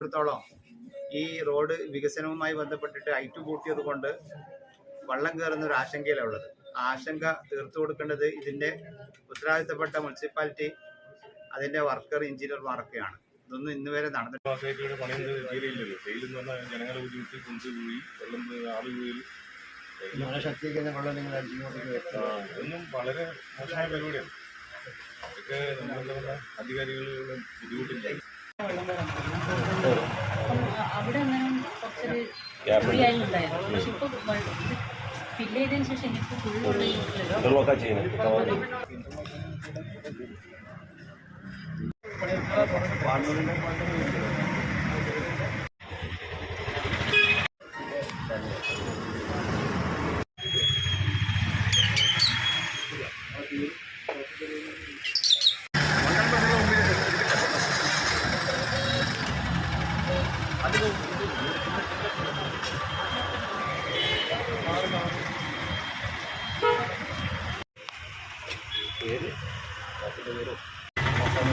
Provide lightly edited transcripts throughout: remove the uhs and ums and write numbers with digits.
ത്തോളം ഈ റോഡ് വികസനവുമായി ബന്ധപ്പെട്ടിട്ട് ഹൈറ്റ് കൂട്ടിയത് കൊണ്ട് വള്ളം കയറുന്ന ഒരു ആശങ്കയിലുള്ളത്. ആ ആശങ്ക തീർത്തു കൊടുക്കേണ്ടത് ഇതിൻ്റെ ഉത്തരവാദിത്തപ്പെട്ട മുനിസിപ്പാലിറ്റി, അതിൻ്റെ വർക്കർ എഞ്ചിനീയർമാരൊക്കെയാണ്. ഇതൊന്നും ഇന്ന് വരെ നടന്നിട്ടില്ല. ഇതൊന്നും വളരെ മോശമായ പരിപാടിയാണ്. അതൊക്കെ നമ്മളെന്താ അധികാരികളുടെ ബുദ്ധിമുട്ടില്ല. അവിടെ അങ്ങനെ കുറച്ചൊരു ഉണ്ടായിരുന്നു. പക്ഷെ ഇപ്പൊ ഫില്ല് ചെയ്തതിന് ശേഷം എനിക്ക് ഫുള്ളുള്ള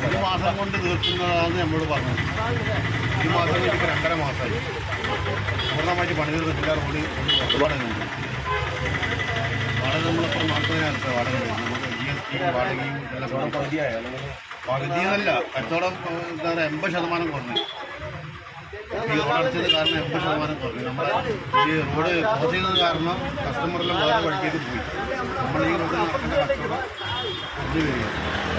ഈ മാസം കൊണ്ട് തീർക്കുന്നതാണ് നമ്മളോട് പറഞ്ഞത്. ഈ മാസം എനിക്ക് 2.5 മാസമായി പൂർണ്ണമായിട്ട് പണി തീർത്തിട്ടില്ല. റോഡ് വാടകയുണ്ട്. വാടക നമ്മളിപ്പോൾ 40,000 വാടക. നമുക്ക് GST വാടകയും എല്ലാം പകുതിയല്ല, കച്ചവടം എന്താ പറയുക 80% കുറഞ്ഞു. ഈ റോഡ് അടച്ചത് കാരണം 80% കുറഞ്ഞു. നമ്മൾ ഈ റോഡ് ക്ലോസ് ചെയ്തത് കാരണം കസ്റ്റമറെല്ലാം വേറെ വഴിക്കേക്ക് പോയി. നമ്മൾ ഈ റോഡിൽ നടക്കേണ്ട കച്ചവടം കുറഞ്ഞു വരികയാണ്.